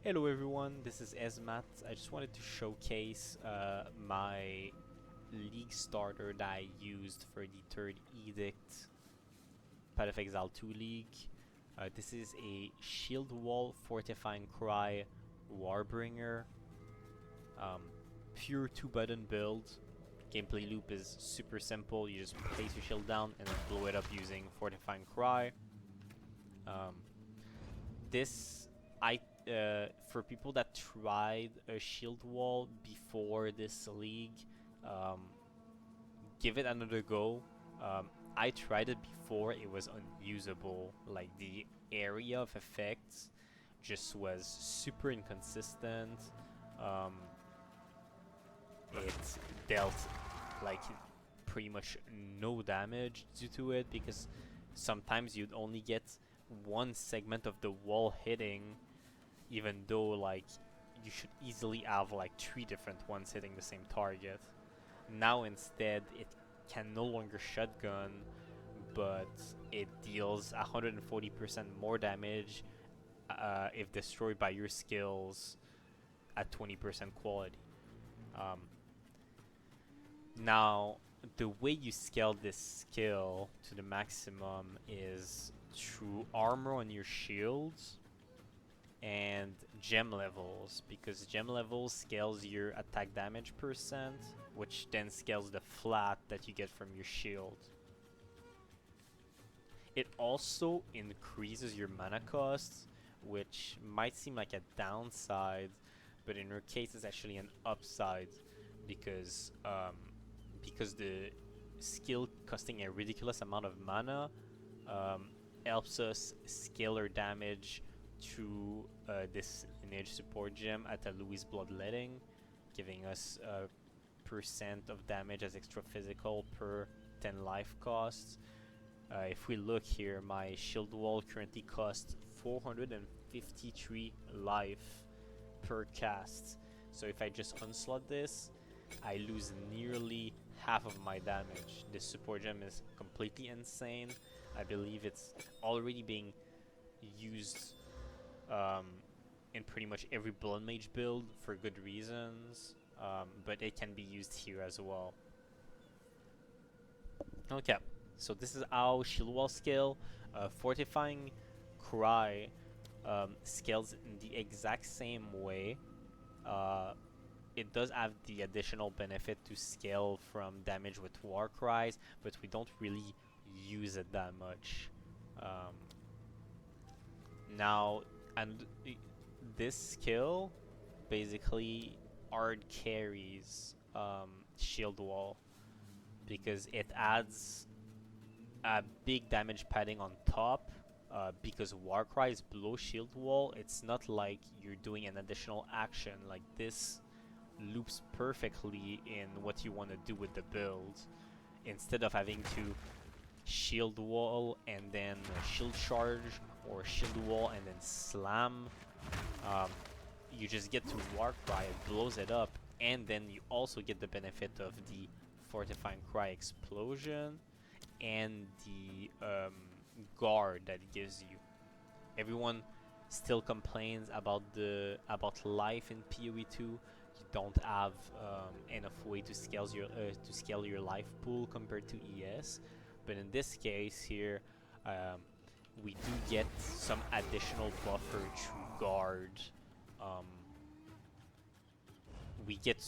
Hello everyone, this is Esmat. I just wanted to showcase my league starter that I used for the third Edict Path of Exile 2 League. This is a Shield Wall Fortifying Cry Warbringer. Pure 2-button build. Gameplay loop is super simple. You just place your shield down and then blow it up using Fortifying Cry. This for people that tried a shield wall before this league, um, give it another go. I tried it before; it was unusable. Like the area of effects just was super inconsistent. Um, it dealt like pretty much no damage due to it because sometimes you'd only get one segment of the wall hitting, even though like you should easily have like 3 different ones hitting the same target. Now instead it can no longer shotgun, but it deals 140% more damage if destroyed by your skills at 20% quality. Um, Now, the way you scale this skill to the maximum is through armor on your shields and gem levels, because gem levels scales your attack damage percent, which then scales the flat that you get from your shield. It also increases your mana costs, which might seem like a downside, but in your case it's actually an upside because the skill costing a ridiculous amount of mana um, helps us scale our damage through this lineage support gem at a Louis Bloodletting, giving us percent of damage as extra physical per 10 life costs. If we look here, my shield wall currently costs 453 life per cast. So if I just unslot this, I lose nearly half of my damage. This support gem is completely insane. I believe it's already being used in pretty much every Blood Mage build for good reasons, but it can be used here as well. Okay, so this is how Shield Wall scale. Fortifying Cry scales in the exact same way. It does have the additional benefit to scale from damage with War Cries, but we don't really use it that much. Um, Now, and this skill basically hard carries Shield Wall because it adds a big damage padding on top. Because Warcry is below Shield Wall, it's not like you're doing an additional action. Like this loops perfectly in what you want to do with the build. Instead of having to shield wall and then shield charge, or shield wall and then slam, you just get to Warcry, it blows it up, and then you also get the benefit of the Fortifying Cry explosion and the guard that it gives you. Everyone still complains about life in PoE 2. You don't have enough way to scale your life pool compared to ES, but in this case here, we do get some additional buffer through guard. Um, we get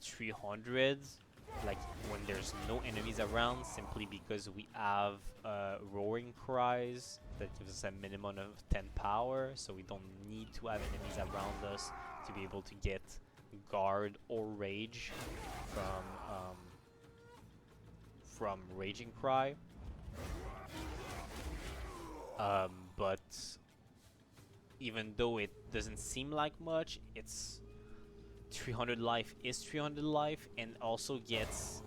300 like when there's no enemies around, simply because we have roaring cries that gives us a minimum of 10 power, so we don't need to have enemies around us to be able to get guard or rage from raging cry. But even though it doesn't seem like much, it's 300 life is 300 life, and also gets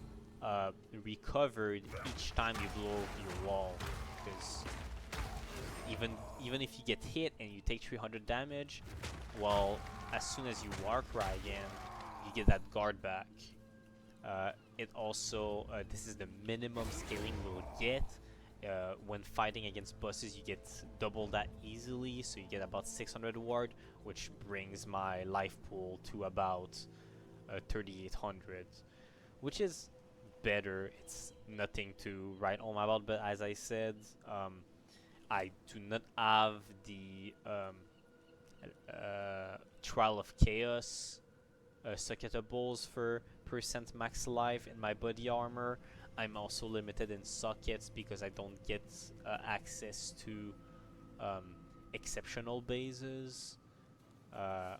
recovered each time you blow your wall, because even if you get hit and you take 300 damage, well, as soon as you Warcry again, you get that guard back. It also this is the minimum scaling we'll get, when fighting against bosses, you get double that easily, so you get about 600 ward, which brings my life pool to about 3800, which is better. It's nothing to write home about, but as I said, I do not have the Trial of Chaos socketables for percent max life in my body armor. I'm also limited in sockets because I don't get access to exceptional bases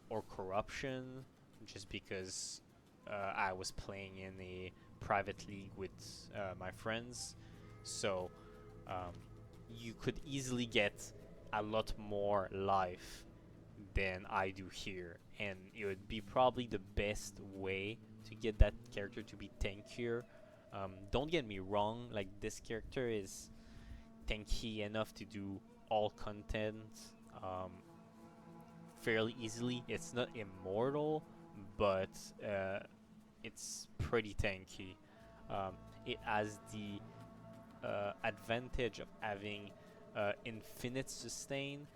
or corruption, just because I was playing in a private league with my friends. So you could easily get a lot more life than I do here, and it would be probably the best way to get that character to be tankier. Don't get me wrong, like, this character is tanky enough to do all content fairly easily. It's not immortal, but it's pretty tanky. It has the advantage of having infinite sustain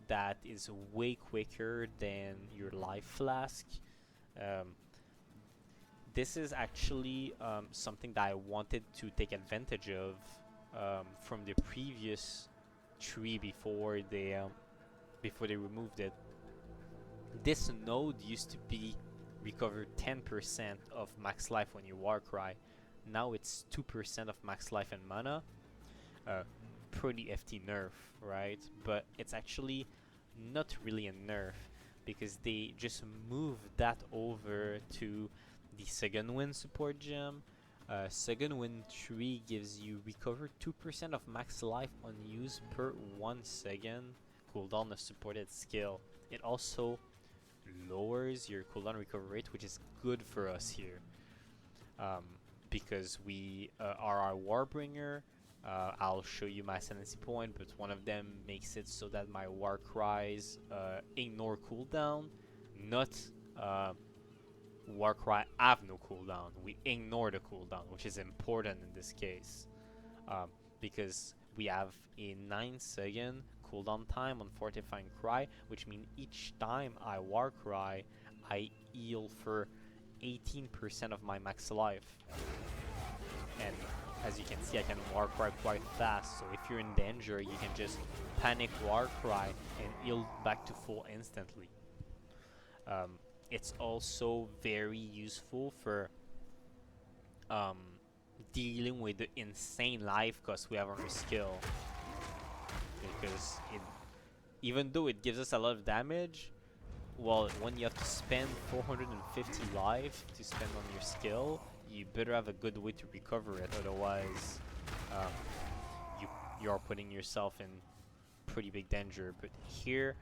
that is way quicker than your life flask. This is actually something that I wanted to take advantage of from the previous tree before they removed it. This node used to be recover 10% of max life when you Warcry. Now it's 2% of max life and mana. Pretty FT nerf, right? But it's actually not really a nerf, because they just moved that over to the second wind support gem. Second wind 3 gives you recover 2% of max life unused per 1 second cooldown of supported skill. It also lowers your cooldown recovery rate, which is good for us here, because we are our Warbringer. I'll show you my ascendancy point, but one of them makes it so that my war cries ignore cooldown, not war cry have no cooldown. We ignore the cooldown, which is important in this case, because we have a 9-second cooldown time on fortifying cry, which means each time I war cry, I heal for 18% of my max life. And as you can see, I can Warcry quite fast, so if you're in danger, you can just panic Warcry and heal back to full instantly. It's also very useful for dealing with the insane life cost we have on our skill, because even though it gives us a lot of damage, well, when you have to spend 450 life to spend on your skill, you better have a good way to recover it, otherwise you are putting yourself in pretty big danger. But here,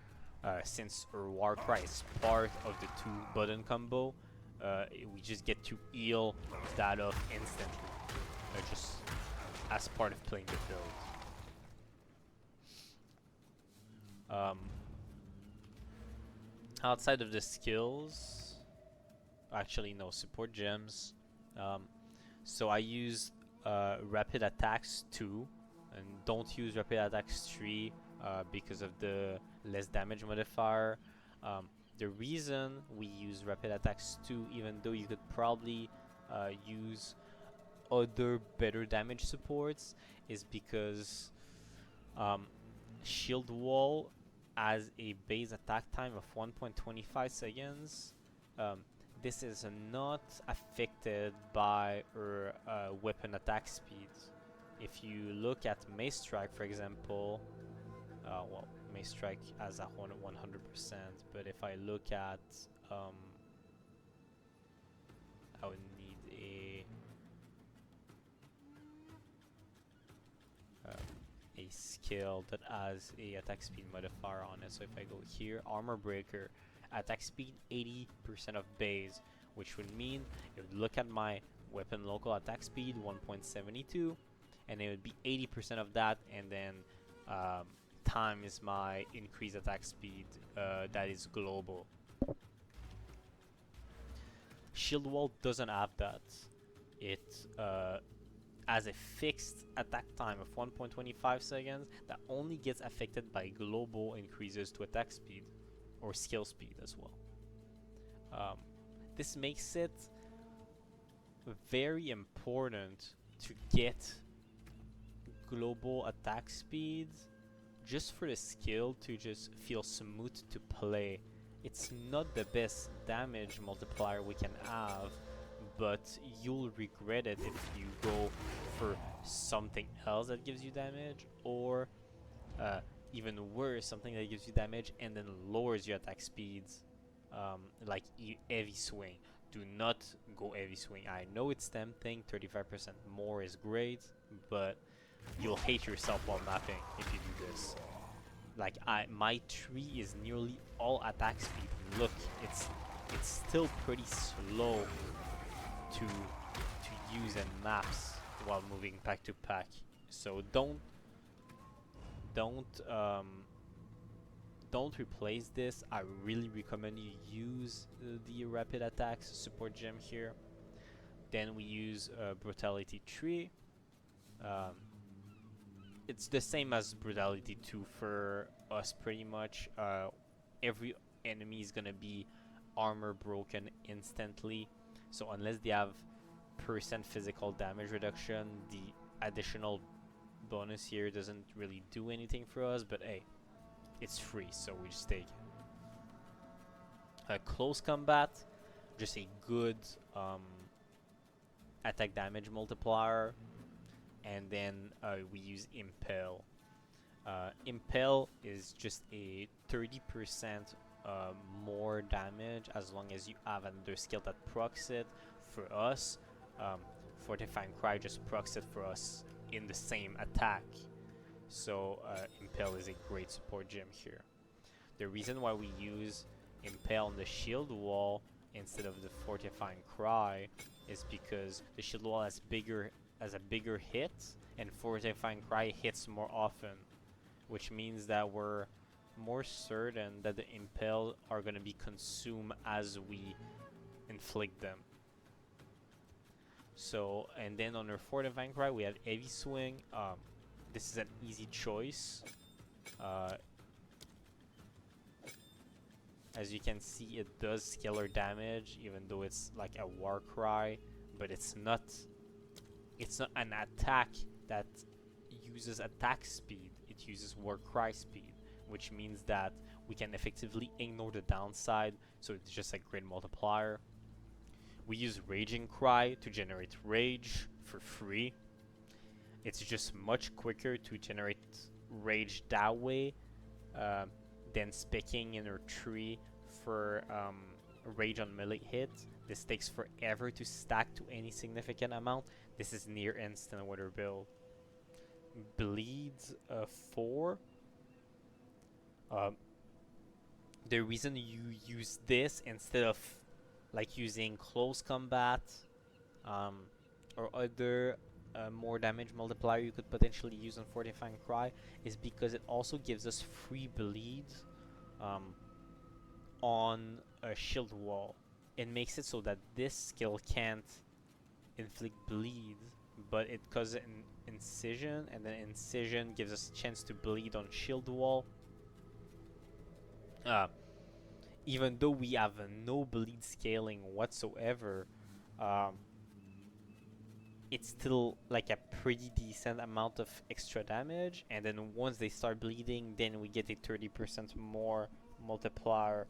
since our Warcry is part of the 2-button combo, we just get to heal that off instantly, just as part of playing the build. Outside of the skills, actually no, support gems. So I use rapid attacks 2, and don't use rapid attacks 3 because of the less damage modifier. The reason we use rapid attacks 2, even though you could probably use other better damage supports, is because Shield Wall has a base attack time of 1.25 seconds. This is not affected by her weapon attack speed. If you look at Mace Strike, for example, well, Mace Strike has a 100%, but if I look at, I would need a skill that has a attack speed modifier on it. So if I go here, Armor Breaker, attack speed 80% of base, which would mean it would look at my weapon local attack speed 1.72, and it would be 80% of that, and then times my increased attack speed that is global. Shield Wall doesn't have that. It has a fixed attack time of 1.25 seconds that only gets affected by global increases to attack speed or skill speed as well. This makes it very important to get global attack speed just for the skill to just feel smooth to play. It's not the best damage multiplier we can have, but you'll regret it if you go for something else that gives you damage, or even worse, something that gives you damage and then lowers your attack speeds, like heavy swing. Do not go heavy swing. I know it's tempting, 35% more is great, but you'll hate yourself while mapping if you do this. Like my tree is nearly all attack speed. Look, it's still pretty slow to use in maps while moving pack to pack. So don't replace this. I really recommend you use the rapid attacks support gem here. Then we use brutality 3. It's the same as brutality 2 for us pretty much. Every enemy is gonna be armor broken instantly, so unless they have % physical damage reduction, the additional bonus here doesn't really do anything for us, but hey, it's free, so we just take it. Close combat, just a good attack damage multiplier, and then we use impale. Impale is just a 30% more damage as long as you have another skill that procs it. For us, Fortifying Cry just procs it for us in the same attack. So Impale is a great support gem here. The reason why we use Impale on the shield wall instead of the Fortifying Cry is because the shield wall has a bigger hit, and Fortifying Cry hits more often, which means that we're more certain that the Impale are going to be consumed as we inflict them. So, and then on our Fortifying Cry we have Heavy Swing. This is an easy choice. As you can see, it does scalar damage even though it's like a war cry, but it's not an attack that uses attack speed. It uses war cry speed, which means that we can effectively ignore the downside, so it's just a great multiplier. We use Raging Cry to generate rage for free. It's just much quicker to generate rage that way than specking in our tree for rage on melee hit. This takes forever to stack to any significant amount. This is near instant with our build. Bleeds 4. The reason you use this instead of like using close combat or other more damage multiplier you could potentially use on Fortifying Cry is because it also gives us free bleed on a shield wall. It makes it so that this skill can't inflict bleed, but it causes an incision, and then incision gives us a chance to bleed on shield wall. Even though we have no bleed scaling whatsoever, it's still like a pretty decent amount of extra damage, and then once they start bleeding, then we get a 30% more multiplier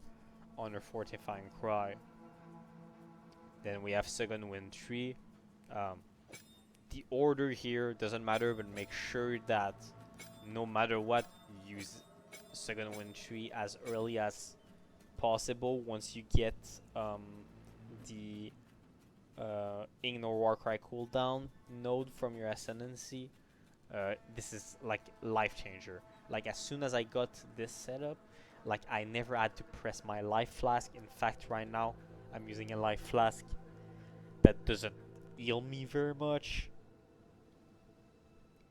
on our Fortifying Cry. Then we have Second Wind 3. The order here doesn't matter, but make sure that no matter what, you use Second Wind 3 as early as possible once you get the Ignore Warcry cooldown node from your Ascendancy. This is like life changer. Like as soon as I got this setup, like I never had to press my life flask. In fact, right now I'm using a life flask that doesn't heal me very much.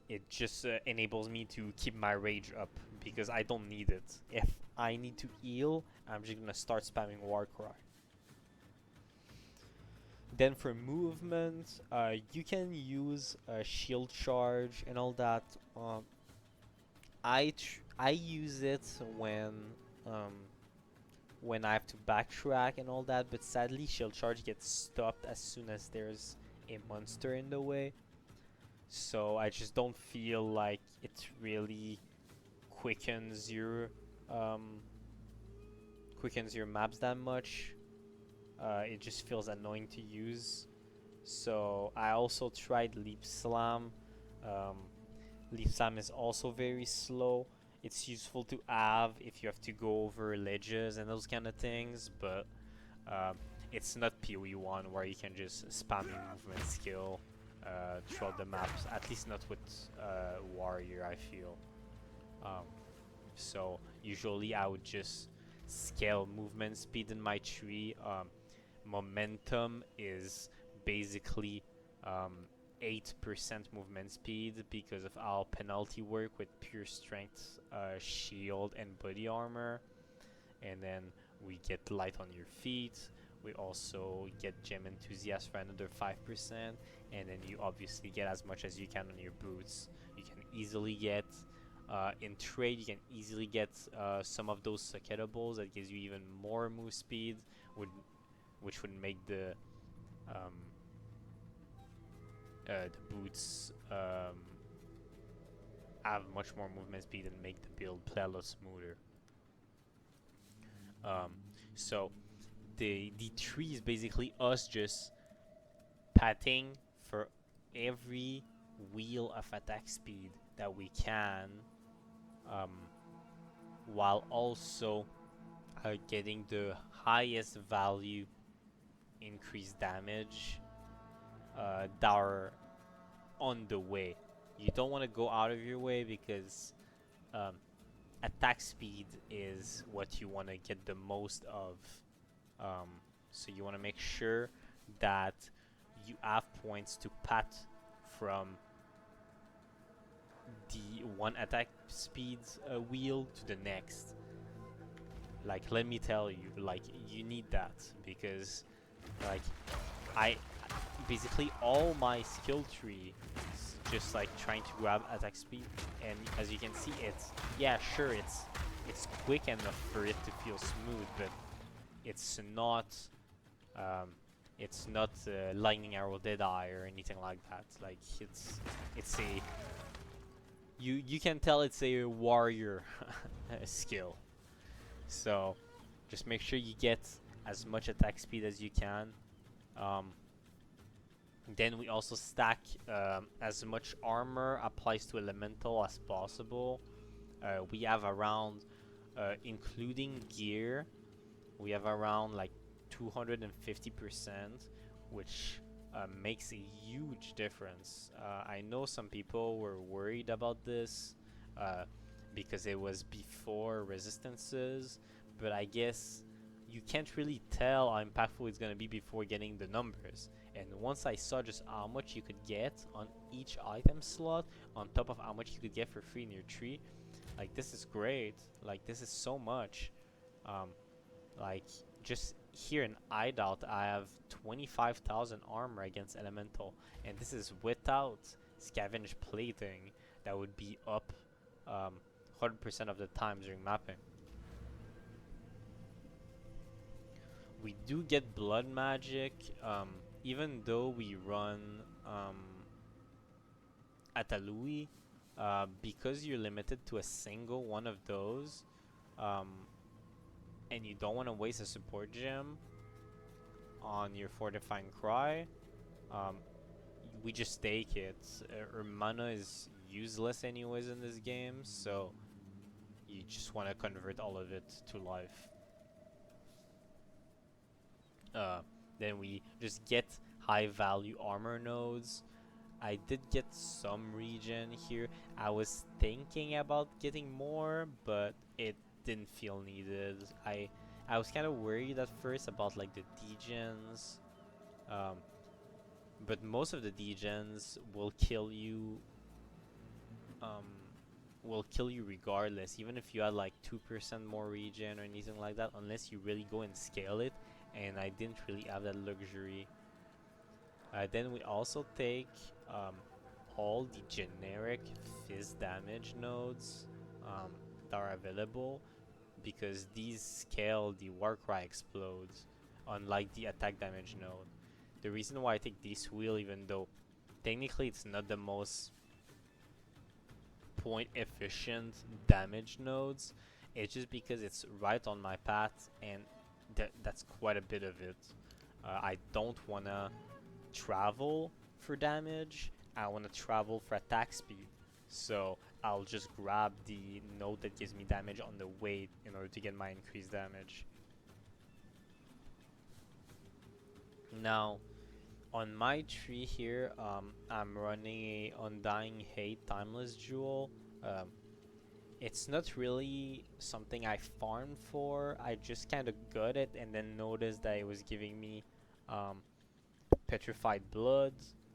It just enables me to keep my rage up because I don't need it. If I need to heal, I'm just gonna start spamming Warcry. Then for movement, you can use a shield charge and all that. I use it um, when I have to backtrack and all that, but sadly shield charge gets stopped as soon as there's a monster in the way. So I just don't feel like it really quickens your um, maps that much. It just feels annoying to use. So I also tried Leap Slam. Um, Leap Slam is also very slow. It's useful to have if you have to go over ledges and those kind of things, but uh, it's not PoE 1 where you can just spam your movement skill throughout the maps, at least not with Warrior, I feel. Um, so usually I would just scale movement speed in my tree. Momentum is basically um, 8% movement speed because of our penalty work with pure strength, shield, and body armor. And then we get light on your feet. We also get gem enthusiast for another 5%, and then you obviously get as much as you can on your boots. You can easily get in trade. You can easily get some of those sucketables that gives you even more move speed, which would make um, the boots have much more movement speed and make the build play a lot smoother. Um, so the tree is basically us just patting for every wheel of attack speed that we can, um, while also getting the highest value increased damage that are on the way. You don't want to go out of your way because um, attack speed is what you want to get the most of. Um, so you want to make sure that you have points to pat from the one attack speed wheel to the next. Like, let me tell you, like, you need that because, like, I basically all my skill tree is just like trying to grab attack speed, and as you can see, yeah, sure, it's quick enough for it to feel smooth, but it's not um, lightning arrow deadeye or anything like that. Like it's a you can tell it's a warrior skill. So just make sure you get as much attack speed as you can. Um, then we also stack as much armor applies to elemental as possible. We have around, including gear, we have around like 250%, which makes a huge difference. I know some people were worried about this because it was before resistances, but I guess you can't really tell how impactful it's going to be before getting the numbers. And once I saw just how much you could get on each item slot, on top of how much you could get for free in your tree, like, this is great. Like, this is so much. Like, just here in Idoubt, I have 25,000 armor against Elemental, and this is without Scavenge Plating that would be up 100% of the time during mapping. We do get Blood Magic, even though we run Atalui, because you're limited to a single one of those, and you don't want to waste a support gem on your Fortifying Cry, we just take it. Our mana is useless anyways in this game, so you just want to convert all of it to life. Then we just get high value armor nodes. I did get some regen here. I was thinking about getting more, but it didn't feel needed. I was kind of worried at first about like the degens, but most of the degens will kill you. Will kill you regardless, even if you had like 2% more regen or anything like that, unless you really go and scale it. And I didn't really have that luxury. Then we also take um, all the generic fizz damage nodes that are available, because these scale the Warcry explodes, unlike the attack damage node. The reason why I take this wheel, even though technically it's not the most point efficient damage nodes, it's just because it's right on my path, and that's quite a bit of it. I don't want to travel for damage, I want to travel for attack speed. So I'll just grab the node that gives me damage on the way in order to get my increased damage. Now, on my tree here, I'm running a Undying Hate Timeless Jewel. Um, it's not really something I farmed for. I just kind of got it and then noticed that it was giving me Petrified Blood,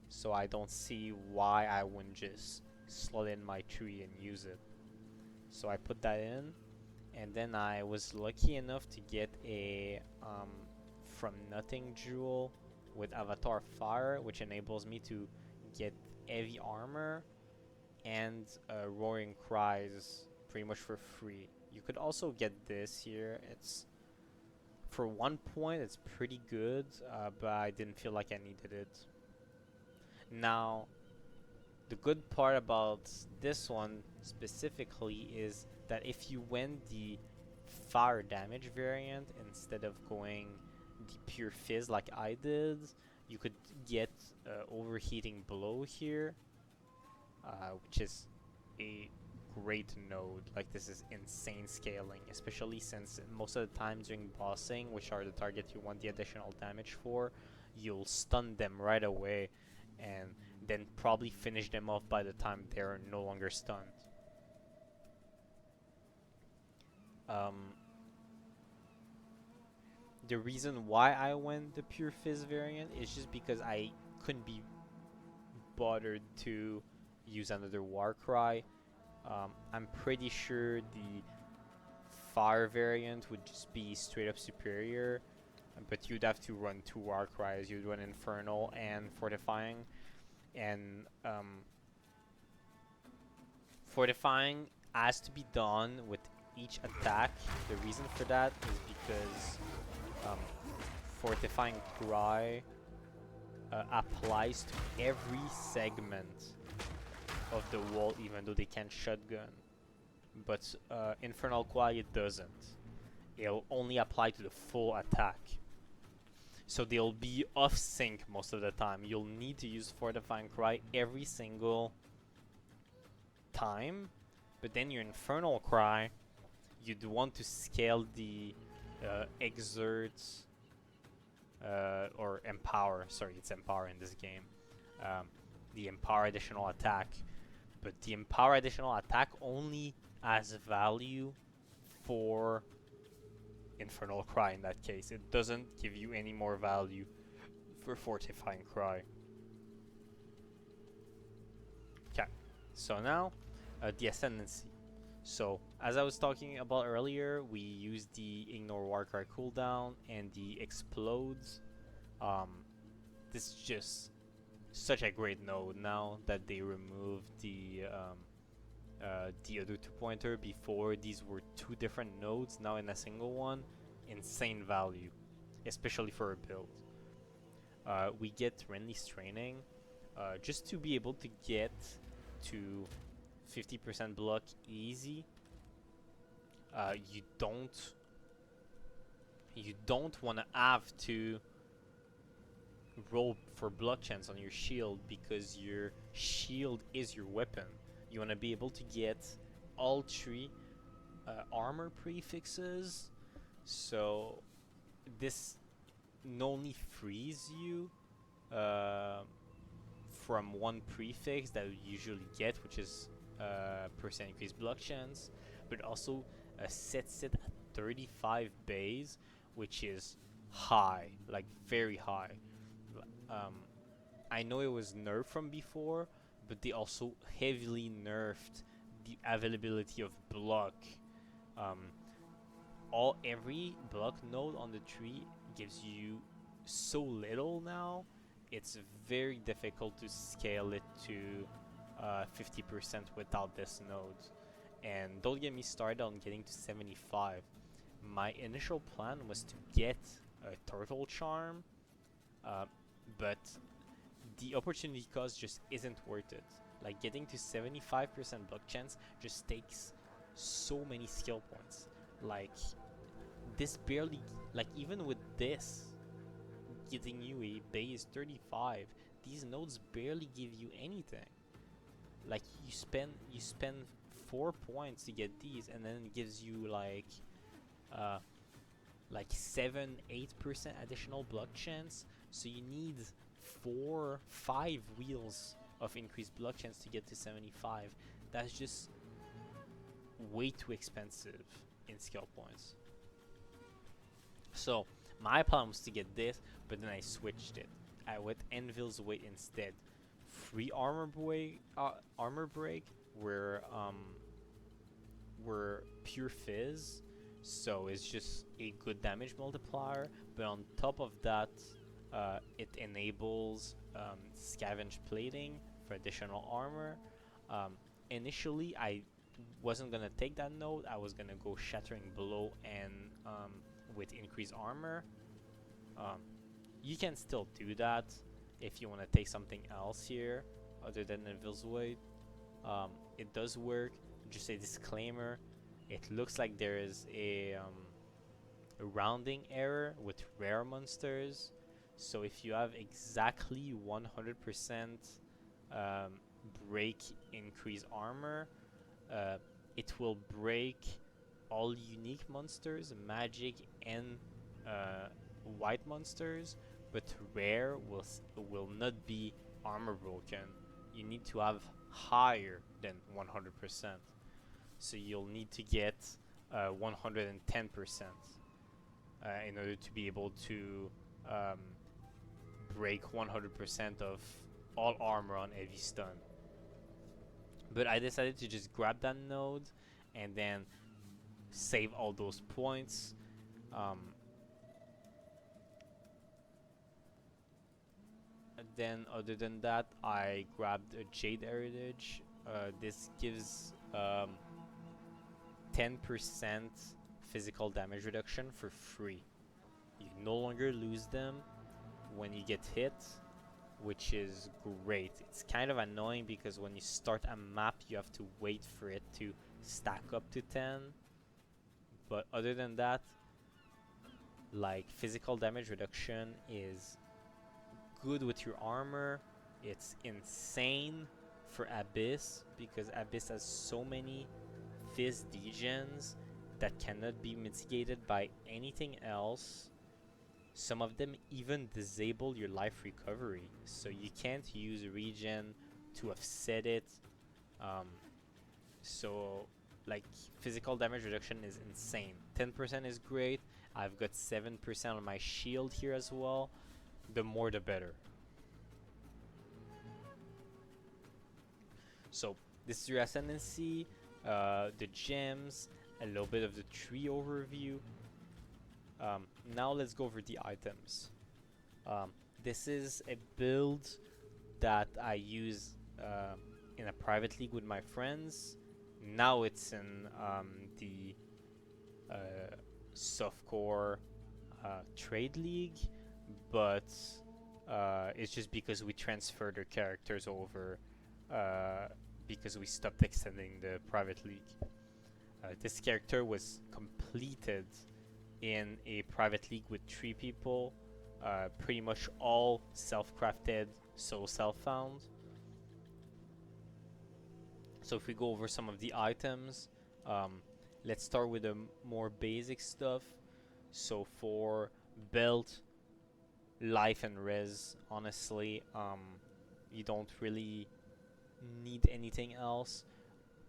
so I don't see why I wouldn't just slot in my tree and use it. So I put that in, and then I was lucky enough to get a From Nothing Jewel with Avatar Fire, which enables me to get heavy armor and Roaring Cries pretty much for free. You could also get this here. It's for 1 point, it's pretty good, but I didn't feel like I needed it. Now, the good part about this one specifically is that if you went the fire damage variant instead of going the pure fizz like I did, you could get Overheating Blow here, which is a great node. Like, this is insane scaling, especially since most of the time during bossing, which are the targets you want the additional damage for, you'll stun them right away and then probably finish them off by the time they're no longer stunned. The reason why I went the pure fizz variant is just because I couldn't be bothered to use another Warcry. I'm pretty sure the fire variant would just be straight up superior, but you'd have to run 2 Warcries. You'd run Infernal and Fortifying, and Fortifying has to be done with each attack. The reason for that is because Fortifying Cry applies to every segment of the wall, even though they can't shotgun. But Infernal Cry, it doesn't. It'll only apply to the full attack. So they'll be off sync most of the time. You'll need to use Fortifying Cry every single time. But then your Infernal Cry, you'd want to scale the Exert or Empower. Sorry, it's Empower in this game. The Empower additional attack. But the Empower additional attack only has value for Infernal Cry in that case. It doesn't give you any more value for Fortifying Cry. Okay, so now the Ascendancy. So, as I was talking about earlier, we used the Ignore Warcry cooldown and the Explodes. This is just such a great node now that they removed the other 2-pointer. Before, these were 2 different nodes, now in a single one. Insane value, especially for a build. We get Friendly Straining just to be able to get to 50% block easy. You don't want to have to roll for block chance on your shield, because your shield is your weapon. You want to be able to get all 3 armor prefixes, so this not only frees you from 1 prefix that you usually get, which is percent increased block chance, but also sets it at 35 base, which is high, like very high. I know it was nerfed from before, but they also heavily nerfed the availability of block. Every block node on the tree gives you so little now it's very difficult to scale it to 50% without this node. And don't get me started on getting to 75. My initial plan was to get a turtle charm, but the opportunity cost just isn't worth it. Like, getting to 75% block chance just takes so many skill points. Like, this barely, like, even with this getting you a base 35, these nodes barely give you anything. Like, you spend 4 points to get these, and then it gives you like 7-8% additional block chance. So you need 4-5 wheels of increased block chance to get to 75. That's just way too expensive in skill points. So my plan was to get this, but then I switched it. I went Envil's Weight instead. Free armor break were pure fizz, so it's just a good damage multiplier. But on top of that, it enables scavenge plating for additional armor. Initially, I wasn't gonna take that node. I was gonna go Shattering Blow and with increased armor. You can still do that if you want to take something else here other than Envil's Weight. It does work. Just a disclaimer, it looks like there is a rounding error with rare monsters. So if you have exactly 100% break increase armor, it will break all unique monsters, magic and white monsters, but rare will not be armor broken. You need to have higher than 100%. So you'll need to get 110% in order to be able to break 100% of all armor on heavy stun. But I decided to just grab that node and then save all those points. And then other than that, I grabbed a Jade Heritage. This gives 10% physical damage reduction for free. You no longer lose them when you get hit, which is great. It's kind of annoying because when you start a map, you have to wait for it to stack up to 10. But other than that, like, physical damage reduction is good with your armor. It's insane for Abyss because Abyss has so many fizz degens that cannot be mitigated by anything else. Some of them even disable your life recovery, so you can't use regen to offset it. So like, physical damage reduction is insane. 10% is great. I've got 7% on my shield here as well. The more the better. So this is your ascendancy, the gems, a little bit of the tree overview. Now let's go over the items. This is a build that I use in a private league with my friends. Now it's in the softcore trade league, but it's just because we transferred our characters over because we stopped extending the private league. This character was completed in a private league with 3 people, pretty much all self-crafted, so self-found. So if we go over some of the items, let's start with the more basic stuff. So for belt, life and res, honestly, you don't really need anything else.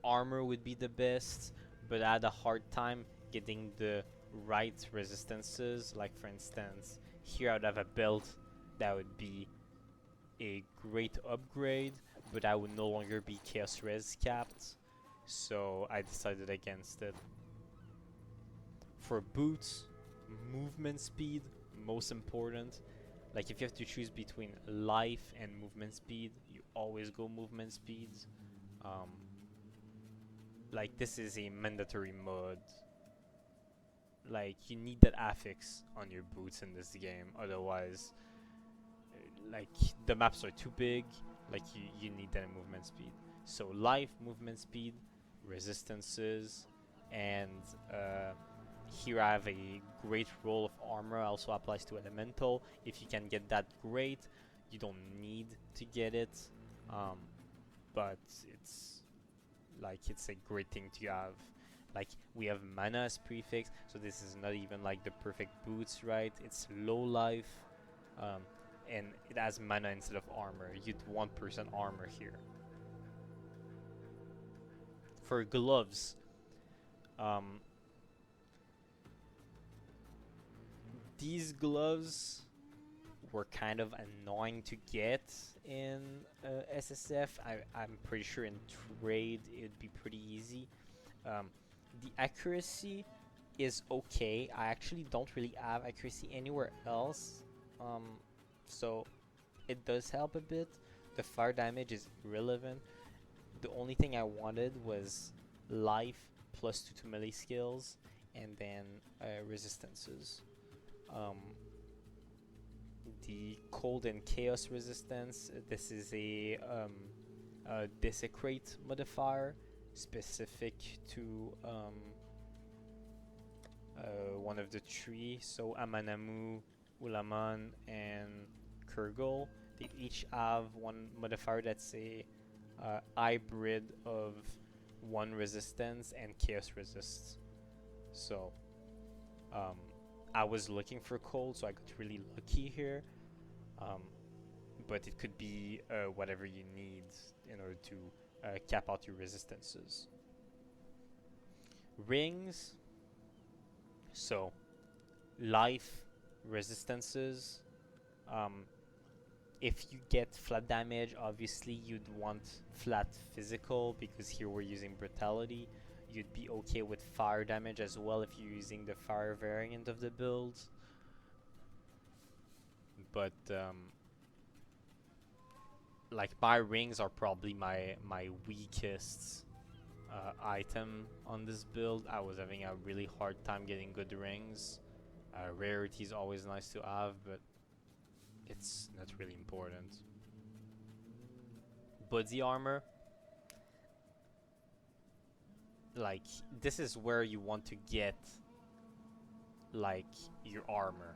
Armor would be the best, but I had a hard time getting the right resistances. Like, for instance, here I would have a belt that would be a great upgrade, but I would no longer be chaos res capped, so I decided against it. For boots, movement speed, most important. Like if you have to choose between life and movement speed, you always go movement speed. Um, like this is a mandatory mode. Like you need that affix on your boots in this game, otherwise, like the maps are too big. Like you need that movement speed. So life, movement speed, resistances, and here I have a great roll of armor. Also applies to elemental. If you can get that, great. You don't need to get it, but it's like it's a great thing to have. Like we have mana as prefix, so this is not even like the perfect boots, right? It's low life, um, and it has mana instead of armor. You'd 1% armor here. For gloves, these gloves were kind of annoying to get in SSF. I'm pretty sure in trade it'd be pretty easy. The accuracy is okay. I actually don't really have accuracy anywhere else, so it does help a bit. The fire damage is irrelevant. The only thing I wanted was life plus 2 to melee skills, and then resistances. The cold and chaos resistance, this is a desecrate modifier specific to one of the three. So Amanamu, Ulaman, and Kurgle, they each have one modifier that's a hybrid of one resistance and chaos resists. So I was looking for cold, so I got really lucky here. But it could be whatever you need in order to cap out your resistances. Rings. So, life resistances. If you get flat damage, obviously you'd want flat physical, because here we're using brutality. You'd be okay with fire damage as well if you're using the fire variant of the build. But like my rings are probably my weakest item on this build. I was having a really hard time getting good rings. Rarity is always nice to have, but it's not really important. Body armor, like this is where you want to get like your armor,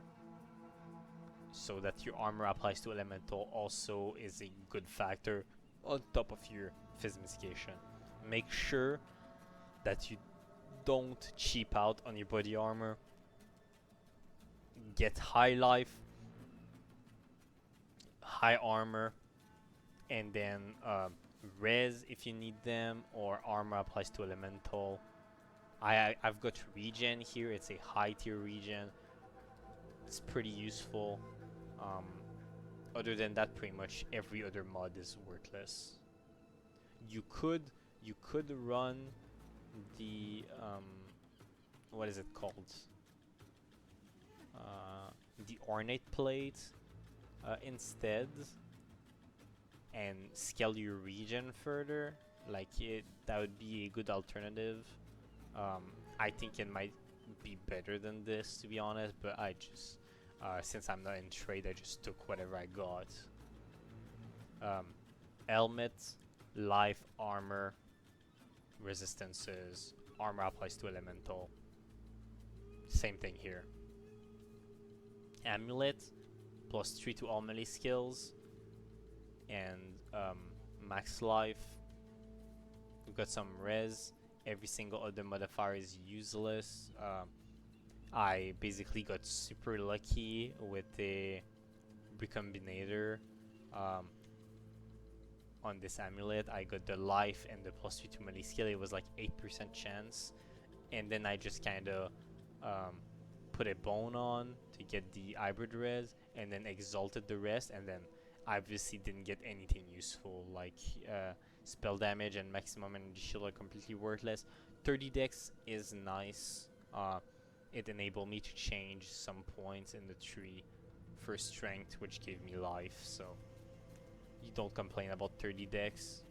so that your armor applies to elemental also is a good factor on top of your physicification. Make sure that you don't cheap out on your body armor. Get high life, high armor, and then res if you need them, or armor applies to elemental. I've got regen here. It's a high tier regen. It's pretty useful. Other than that, pretty much every other mod is worthless. You could run the what is it called? The ornate plate instead, and scale your regen further. Like that would be a good alternative. I think it might be better than this, to be honest, but I just since I'm not in trade, I just took whatever I got. Helmet, life, armor, resistances, armor applies to elemental. Same thing here. Amulet, +3 to all melee skills, and max life. We've got some res. Every single other modifier is useless. I basically got super lucky with the recombinator on this amulet. I got the life and the +3 to melee skill. It was like 8% chance, and then I just kind of put a bone on to get the hybrid res, and then exalted the rest, and then I obviously didn't get anything useful. Like spell damage and maximum energy shield are completely worthless. 30 dex is nice. It enabled me to change some points in the tree for strength, which gave me life, so you don't complain about 30 dex.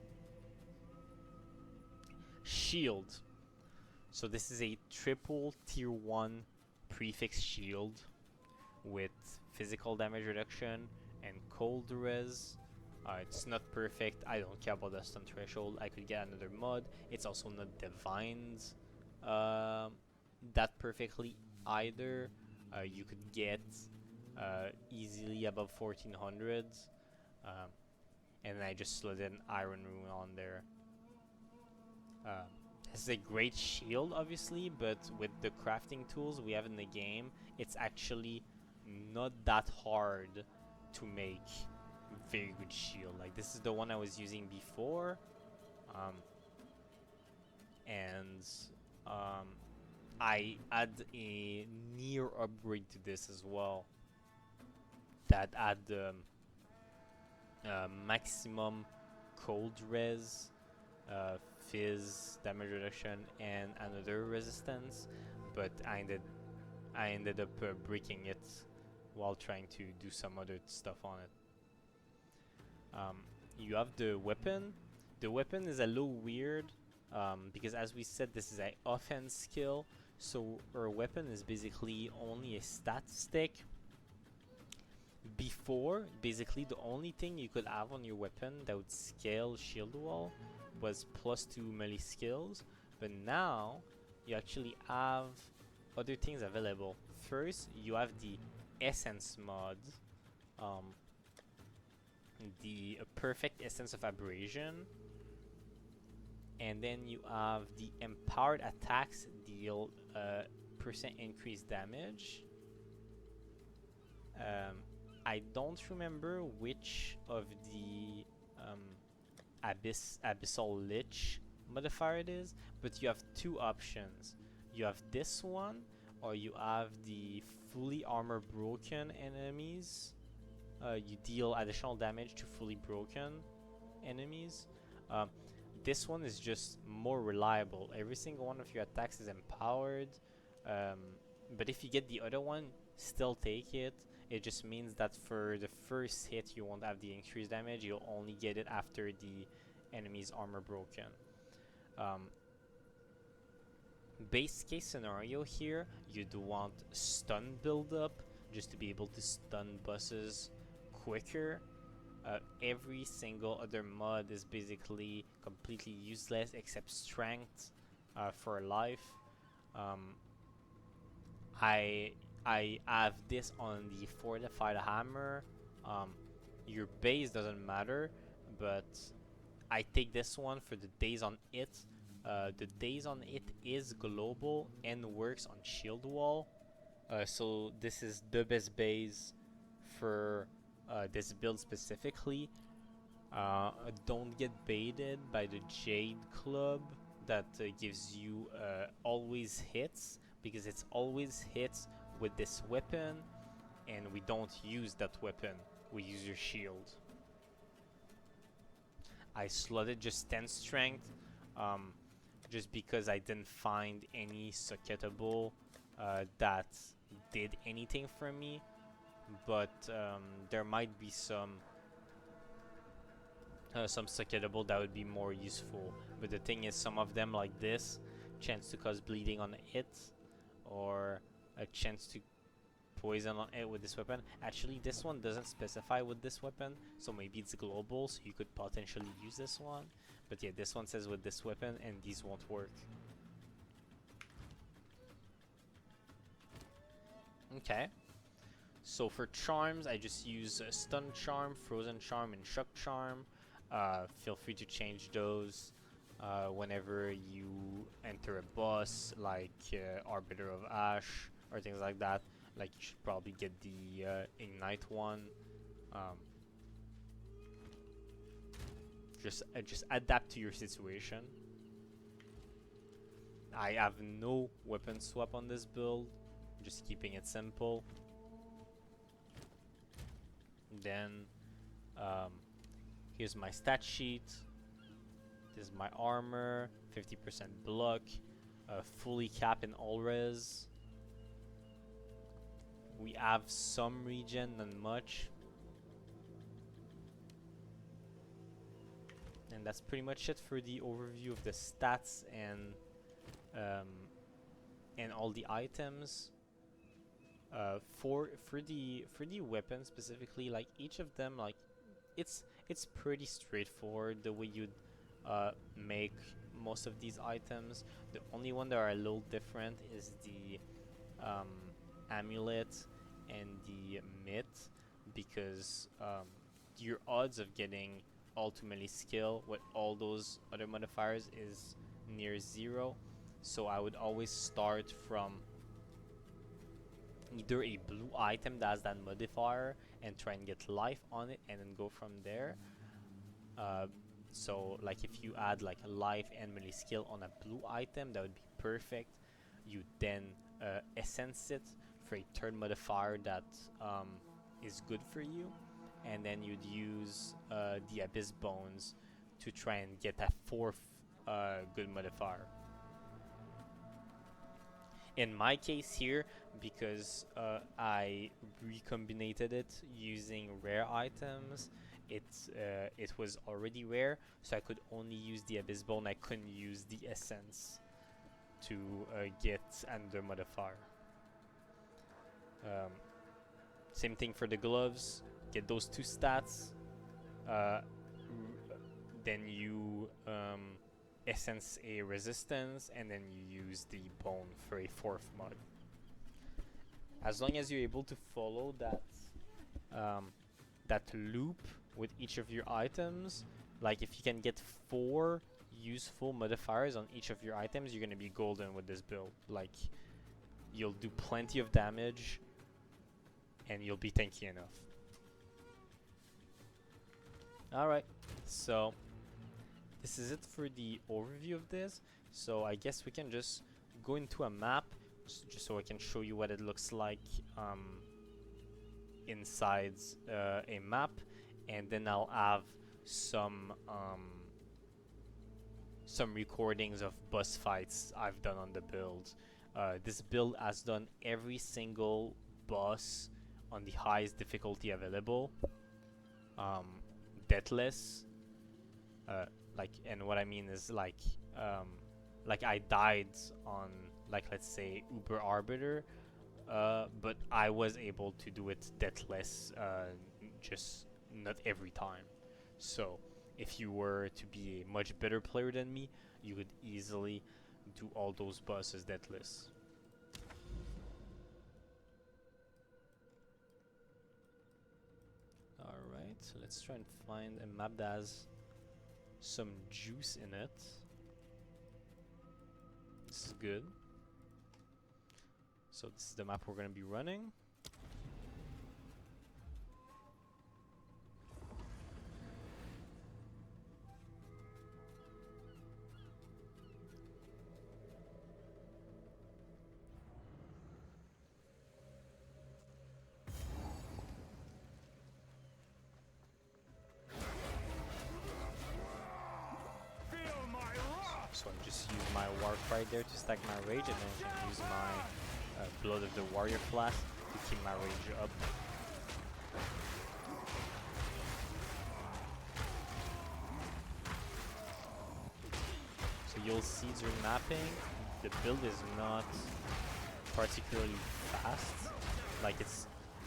Shield. So this is a triple tier 1 prefix shield with physical damage reduction and cold res. It's not perfect. I don't care about the stun threshold. I could get another mod. It's also not divined that perfectly either. You could get easily above 1400, and I just slid an Iron Rune on there. This is a great shield, obviously, but with the crafting tools we have in the game, it's actually not that hard to make very good shield. Like, this is the one I was using before, and I add a near upgrade to this as well that add maximum cold res, fizz, damage reduction, and another resistance, but I ended up breaking it while trying to do some other stuff on it. You have the weapon. The weapon is a little weird because, as we said, this is an offense skill, so our weapon is basically only a stat stick. Before, basically the only thing you could have on your weapon that would scale shield wall was +2 melee skills, but now you actually have other things available. First, you have the essence mod, the perfect essence of abrasion, and then you have the empowered attacks deal % increased damage. I don't remember which of the Abyssal Lich modifier it is, but you have two options. You have this one, or you have the fully armor broken enemies. You deal additional damage to fully broken enemies. This one is just more reliable. Every single one of your attacks is empowered, but if you get the other one, still take it. It just means that for the first hit you won't have the increased damage, you'll only get it after the enemy's armor broken. Base case scenario here, you'd want stun build up just to be able to stun bosses quicker. Every single other mod is basically completely useless except strength for life. I have this on the fortified hammer. Your base doesn't matter, but I take this one for the days on it. The days on it is global and works on shield wall. So this is the best base for this build specifically. Don't get baited by the Jade Club that gives you always hits, because it's always hits with this weapon, and we don't use that weapon, we use your shield. I slotted just 10 strength just because I didn't find any suckettable that did anything for me, but there might be some suckettable that would be more useful. But the thing is, some of them, like this, chance to cause bleeding on it, or a chance to poison on it with this weapon. Actually, this one doesn't specify with this weapon, so maybe it's global, so you could potentially use this one. But yeah, this one says with this weapon, and these won't work. Okay. So for charms, I just use Stun Charm, Frozen Charm, and Shock Charm. Feel free to change those whenever you enter a boss, like Arbiter of Ash or things like that. Like, you should probably get the Ignite one. Just adapt to your situation. I have no weapon swap on this build, just keeping it simple. Then here's my stat sheet. This is my armor, 50% block, fully cap in all res, we have some regen, not much. And that's pretty much it for the overview of the stats and all the items. For the weapons specifically, like each of them, like it's pretty straightforward the way you'd make most of these items. The only one that are a little different is the amulet and the myth, because your odds of getting ultimately skill with all those other modifiers is near 0. So I would always start from either a blue item that has that modifier and try and get life on it, and then go from there. So like if you add like life and melee skill on a blue item, that would be perfect. You then essence it for a third modifier that is good for you, and then you'd use the Abyss Bones to try and get that fourth good modifier. In my case here, because I recombinated it using rare items, it was already rare, so I could only use the Abyss Bone. I couldn't use the Essence to get another modifier. Same thing for the gloves. Get those 2 stats. Then you essence a resistance, and then you use the bone for a 4th mod. As long as you're able to follow that loop with each of your items, like if you can get 4 useful modifiers on each of your items, you're gonna be golden with this build. Like, you'll do plenty of damage and you'll be tanky enough. Alright, so this is it for the overview of this. So I guess we can just go into a map, just so I can show you what it looks like inside a map, and then I'll have some recordings of boss fights I've done on the build. This build has done every single boss on the highest difficulty available, deathless. And what I mean is like I died on, like, let's say Uber Arbiter, but I was able to do it deathless, just not every time. So if you were to be a much better player than me, you could easily do all those bosses deathless. Alright, so let's try and find a map that has some juice in it. This is good. So this is the map we're going to be running. So I just use my War Cry there to stack my rage, and then I can use my Blood of the Warrior Flask to keep my rage up. So you'll see during mapping, the build is not particularly fast. Like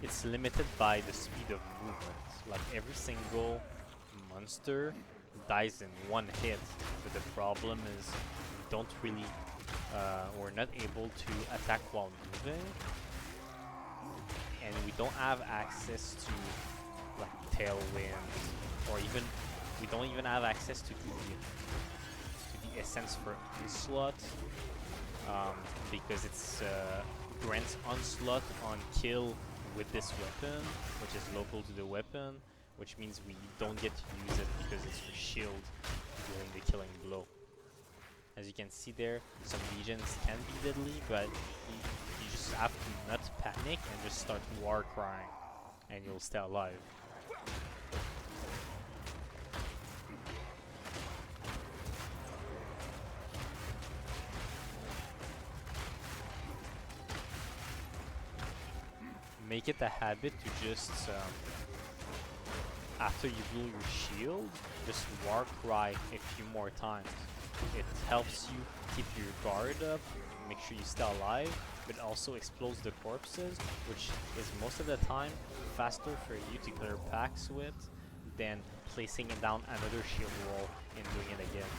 it's limited by the speed of movement. Like every single monster dies in one hit, but the problem is we don't really we're not able to attack while moving, and we don't have access to like tailwind, or even we don't even have access to the essence for onslaught, because it's grants onslaught on kill with this weapon, which is local to the weapon, which means we don't get to use it because it's for shield during the killing blow. As you can see there, some legions can be deadly, but you just have to not panic and just start war crying, and you'll stay alive. make it a habit to just after you blow your shield, just Warcry a few more times. It helps you keep your guard up, make sure you stay alive, but also explodes the corpses, which is most of the time faster for you to clear packs with than placing it down another shield wall and doing it again.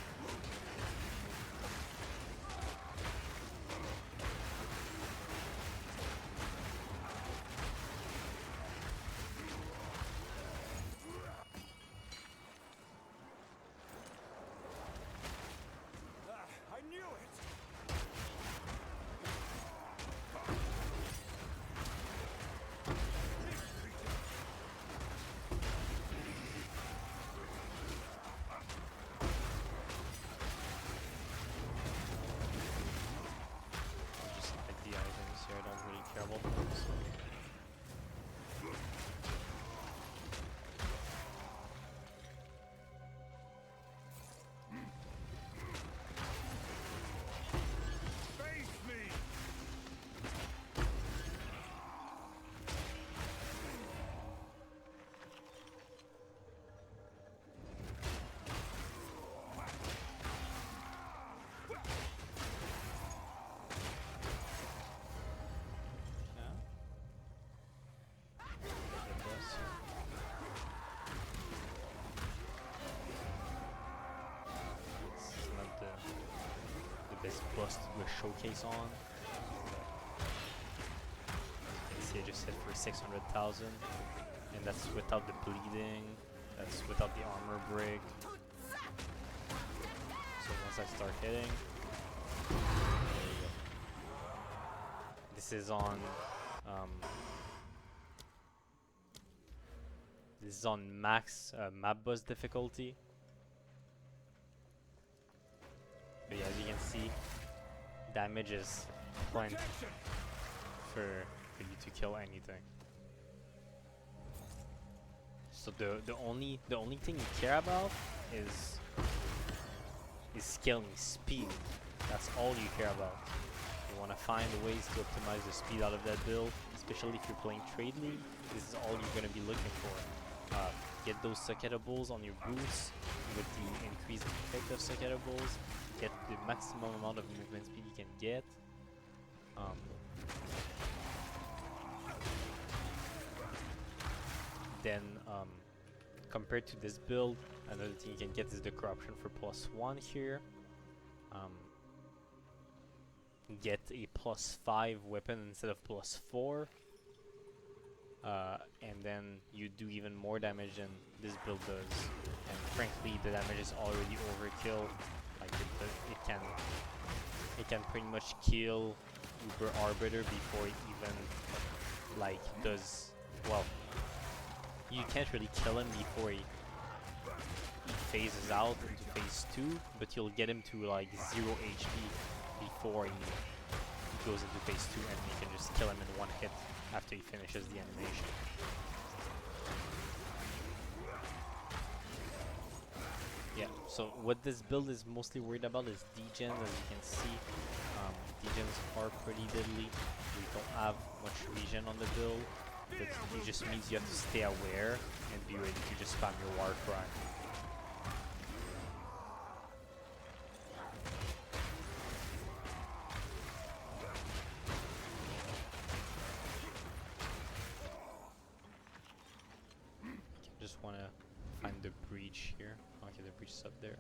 This bust with showcase on. You can see I just hit for 600,000, and that's without the bleeding, that's without the armor break. So once I start hitting, there you go. This is on max map bust difficulty. But yeah, as you can see, damage is plenty for you to kill anything. So the only thing you care about is scaling speed. That's all you care about. You want to find ways to optimize the speed out of that build, especially if you're playing Trade League. This is all you're going to be looking for. Get those sucketables on your boots with the increased effect of sucketables. Get the maximum amount of movement speed you can get. Then, compared to this build, another thing you can get is the corruption for +1 here. Get a +5 weapon instead of +4. And then you do even more damage than this build does. And frankly, the damage is already overkill. Like it can pretty much kill Uber Arbiter before it even like does well. You can't really kill him before he phases out into phase 2, but you'll get him to like 0 HP before he goes into phase 2, and you can just kill him in one hit after he finishes the animation. Yeah, so what this build is mostly worried about is degens. As you can see, degens are pretty deadly. We don't have much regen on the build, but it just means you have to stay aware and be ready to just spam your Warcry. Just want to find the breach here. Okay, the breach is up there.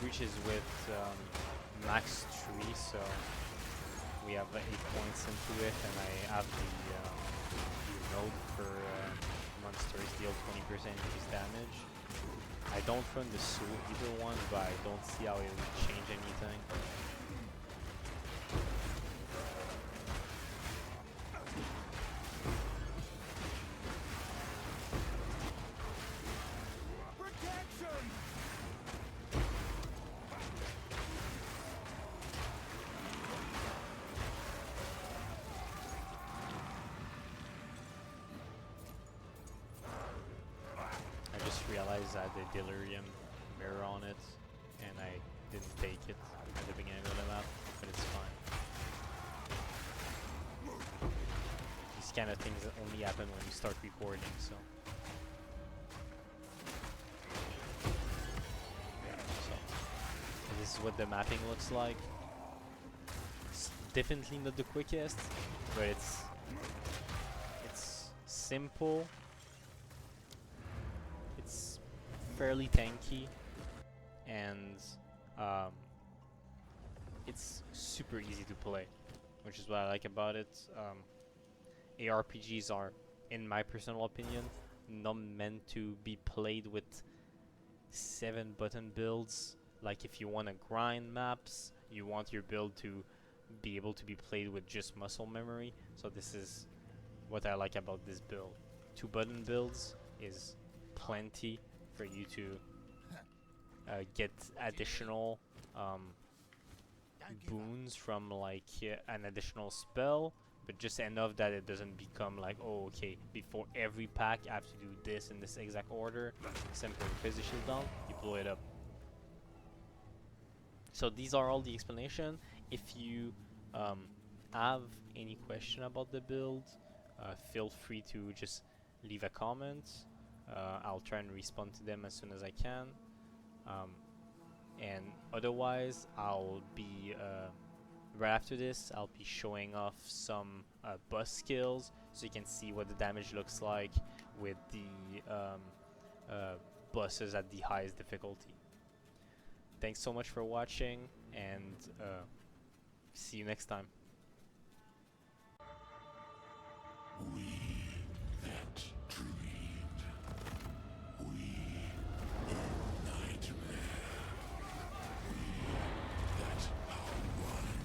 Breach is with max 3, so we have 8 points into it, and I have the node for monsters deal 20% increased damage. I don't run the Soul either one, but I don't see how it would change anything. realized I had the Delirium mirror on it, and I didn't take it at the beginning of the map, but it's fine. These kind of things only happen when you start recording, so. Yeah, so this is what the mapping looks like. It's definitely not the quickest, but it's simple. It's fairly tanky, and it's super easy to play, which is what I like about it. ARPGs are, in my personal opinion, not meant to be played with 7 button builds. Like if you want to grind maps, you want your build to be able to be played with just muscle memory. So this is what I like about this build. 2 button builds is plenty for you to get additional boons from like an additional spell, but just enough that it doesn't become like, oh okay, before every pack I have to do this in this exact order. Simple, phase shield down, you blow it up. So these are all the explanation. If you have any question about the build, feel free to just leave a comment. I'll try and respond to them as soon as I can. And otherwise, I'll be right after this, I'll be showing off some boss skills so you can see what the damage looks like with the bosses at the highest difficulty. Thanks so much for watching, and see you next time. We that dreamed, we nightmare, we that are one.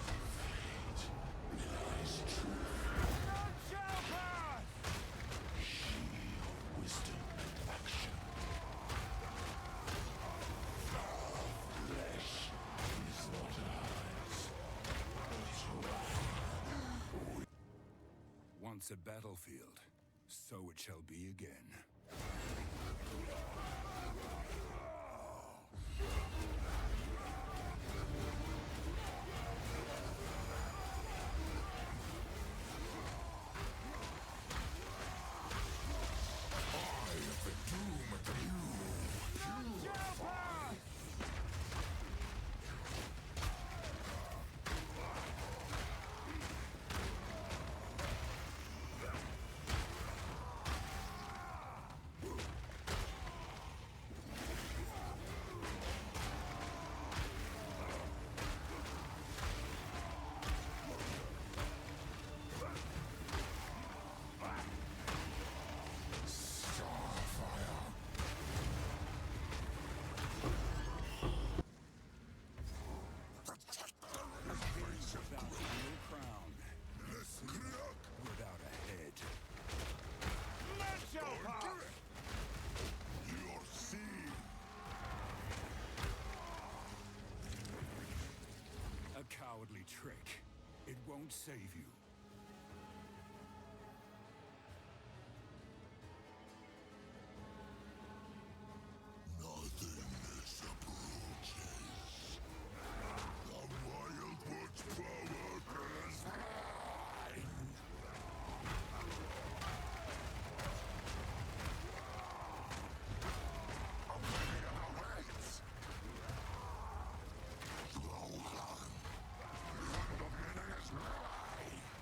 Fate lies truth. Shield, wisdom, and action. Flesh is not ours, but once a battlefield, so it shall be again. A cowardly trick. It won't save you. Nothingness approaches. The Wildwood's power is mine. Omega awaits. Slow run. The end of the enemy is nigh.